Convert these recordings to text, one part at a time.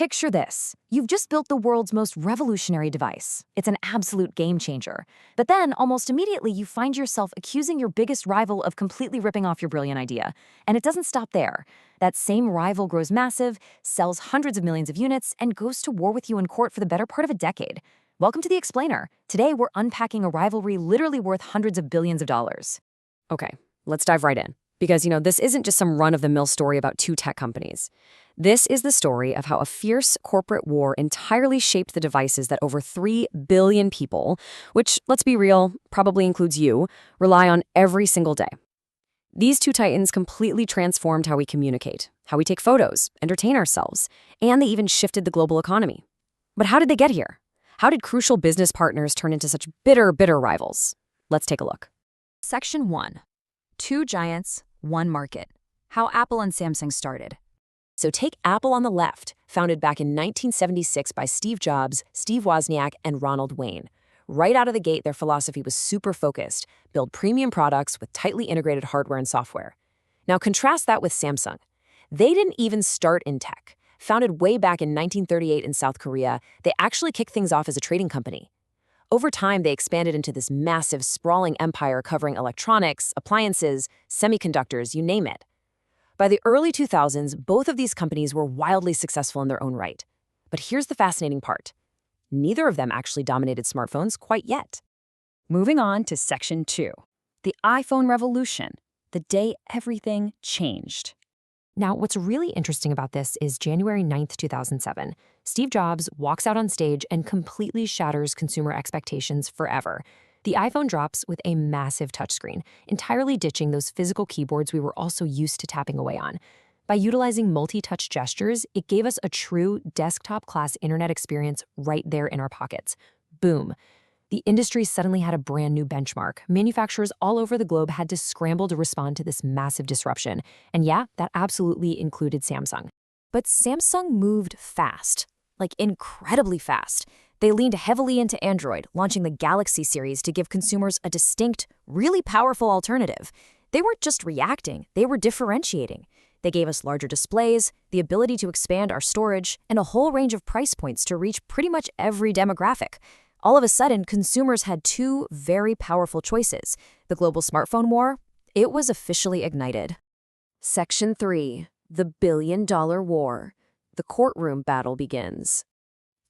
Picture this. You've just built the world's most revolutionary device. It's an absolute game changer. But then, almost immediately, you find yourself accusing your biggest rival of completely ripping off your brilliant idea. And it doesn't stop there. That same rival grows massive, sells hundreds of millions of units, and goes to war with you in court for the better part of a decade. Welcome to The Explainer. Today, we're unpacking a rivalry literally worth hundreds of billions of dollars. Okay, let's dive right in. Because, this isn't just some run-of-the-mill story about two tech companies. This is the story of how a fierce corporate war entirely shaped the devices that over 3 billion people, which, let's be real, probably includes you, rely on every single day. These two titans completely transformed how we communicate, how we take photos, entertain ourselves, and they even shifted the global economy. But how did they get here? How did crucial business partners turn into such bitter rivals? Let's take a look. Section 1. Two giants, one market. How Apple and Samsung started. So take Apple on the left, founded back in 1976 by Steve Jobs, Steve Wozniak, and Ronald Wayne. Right out of the gate, their philosophy was super focused, build premium products with tightly integrated hardware and software. Now contrast that with Samsung. They didn't even start in tech. Founded way back in 1938 in South Korea, they actually kicked things off as a trading company. Over time, they expanded into this massive, sprawling empire covering electronics, appliances, semiconductors, you name it. By the early 2000s, both of these companies were wildly successful in their own right. But here's the fascinating part. Neither of them actually dominated smartphones quite yet. Moving on to Section 2. The iPhone revolution. The day everything changed. Now, what's really interesting about this is January 9th, 2007. Steve Jobs walks out on stage and completely shatters consumer expectations forever. The iPhone drops with a massive touchscreen, entirely ditching those physical keyboards we were also used to tapping away on. By utilizing multi-touch gestures, it gave us a true desktop-class internet experience right there in our pockets. Boom. The industry suddenly had a brand new benchmark. Manufacturers all over the globe had to scramble to respond to this massive disruption. And yeah, that absolutely included Samsung. But Samsung moved fast, like incredibly fast. They leaned heavily into Android, launching the Galaxy series to give consumers a distinct, really powerful alternative. They weren't just reacting, they were differentiating. They gave us larger displays, the ability to expand our storage, and a whole range of price points to reach pretty much every demographic. All of a sudden, consumers had two very powerful choices. The global smartphone war, it was officially ignited. Section 3. The billion-dollar war. The courtroom battle begins.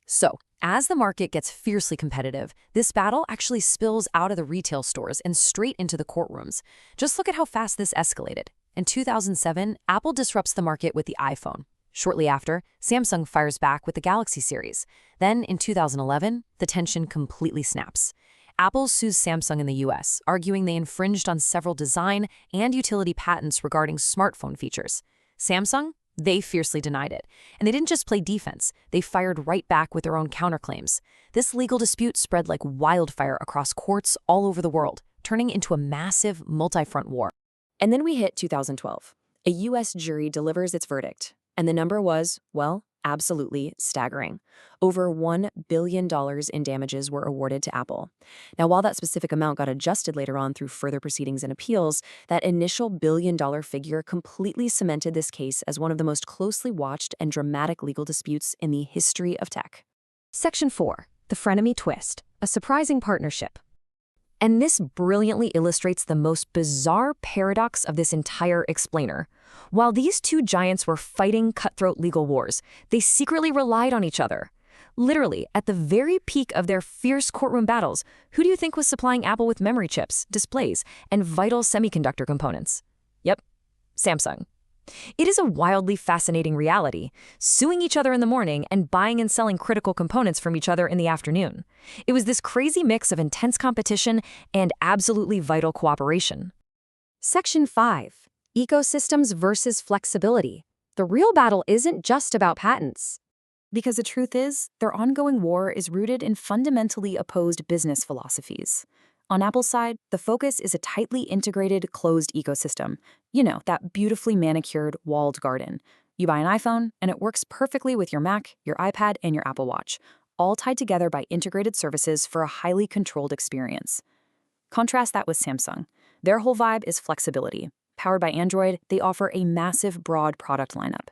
So, as the market gets fiercely competitive, this battle actually spills out of the retail stores and straight into the courtrooms. Just look at how fast this escalated. In 2007, Apple disrupts the market with the iPhone. Shortly after, Samsung fires back with the Galaxy series. Then, in 2011, the tension completely snaps. Apple sues Samsung in the US, arguing they infringed on several design and utility patents regarding smartphone features. Samsung, they fiercely denied it. And they didn't just play defense, they fired right back with their own counterclaims. This legal dispute spread like wildfire across courts all over the world, turning into a massive multi-front war. And then we hit 2012. A US jury delivers its verdict. And the number was, well, absolutely staggering. Over $1 billion in damages were awarded to Apple. Now, while that specific amount got adjusted later on through further proceedings and appeals, that initial billion-dollar figure completely cemented this case as one of the most closely watched and dramatic legal disputes in the history of tech. Section 4. The frenemy twist. A surprising partnership. And this brilliantly illustrates the most bizarre paradox of this entire explainer. While these two giants were fighting cutthroat legal wars, they secretly relied on each other. Literally, at the very peak of their fierce courtroom battles, who do you think was supplying Apple with memory chips, displays, and vital semiconductor components? Yep, Samsung. It is a wildly fascinating reality, suing each other in the morning and buying and selling critical components from each other in the afternoon. It was this crazy mix of intense competition and absolutely vital cooperation. Section 5. Ecosystems versus flexibility. The real battle isn't just about patents. Because the truth is, their ongoing war is rooted in fundamentally opposed business philosophies. On Apple's side, the focus is a tightly integrated, closed ecosystem. You know, that beautifully manicured, walled garden. You buy an iPhone, and it works perfectly with your Mac, your iPad, and your Apple Watch, all tied together by integrated services for a highly controlled experience. Contrast that with Samsung. Their whole vibe is flexibility. Powered by Android, they offer a massive, broad product lineup.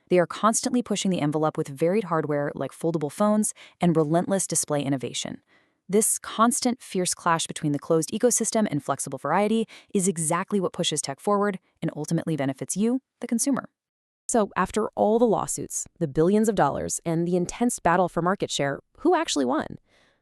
They are constantly pushing the envelope with varied hardware like foldable phones and relentless display innovation. This constant, fierce clash between the closed ecosystem and flexible variety is exactly what pushes tech forward and ultimately benefits you, the consumer. So, after all the lawsuits, the billions of dollars, and the intense battle for market share, who actually won?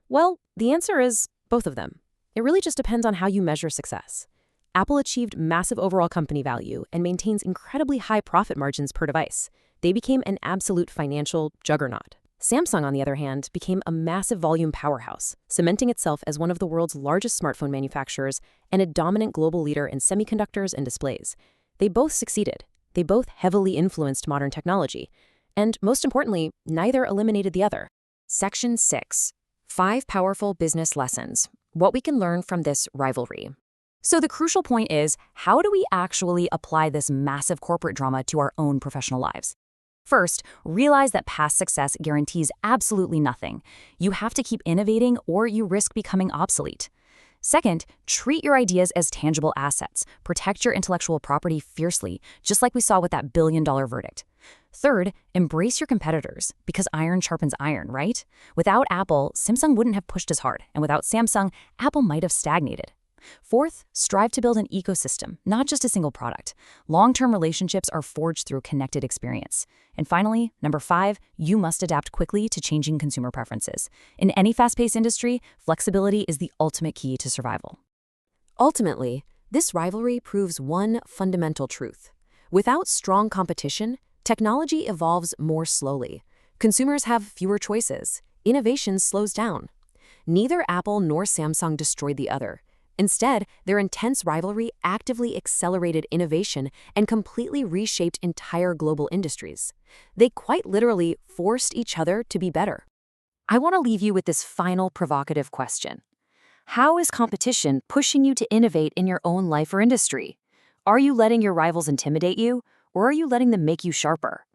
Well, the answer is both of them. It really just depends on how you measure success. Apple achieved massive overall company value and maintains incredibly high profit margins per device. They became an absolute financial juggernaut. Samsung, on the other hand, became a massive volume powerhouse, cementing itself as one of the world's largest smartphone manufacturers and a dominant global leader in semiconductors and displays. They both succeeded. They both heavily influenced modern technology. And most importantly, neither eliminated the other. Section 6. 5 powerful business lessons. What we can learn from this rivalry. So the crucial point is, how do we actually apply this massive corporate drama to our own professional lives? First, realize that past success guarantees absolutely nothing. You have to keep innovating or you risk becoming obsolete. Second, treat your ideas as tangible assets. Protect your intellectual property fiercely, just like we saw with that billion-dollar verdict. Third, embrace your competitors, because iron sharpens iron, right? Without Apple, Samsung wouldn't have pushed as hard, and without Samsung, Apple might have stagnated. Fourth, strive to build an ecosystem, not just a single product. Long-term relationships are forged through connected experience. And finally, number 5, you must adapt quickly to changing consumer preferences. In any fast-paced industry, flexibility is the ultimate key to survival. Ultimately, this rivalry proves one fundamental truth. Without strong competition, technology evolves more slowly. Consumers have fewer choices. Innovation slows down. Neither Apple nor Samsung destroyed the other. Instead, their intense rivalry actively accelerated innovation and completely reshaped entire global industries. They quite literally forced each other to be better. I want to leave you with this final provocative question. How is competition pushing you to innovate in your own life or industry? Are you letting your rivals intimidate you, or are you letting them make you sharper?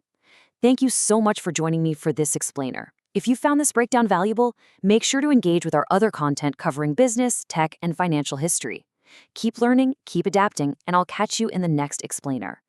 Thank you so much for joining me for this explainer. If you found this breakdown valuable, make sure to engage with our other content covering business, tech, and financial history. Keep learning, keep adapting, and I'll catch you in the next explainer.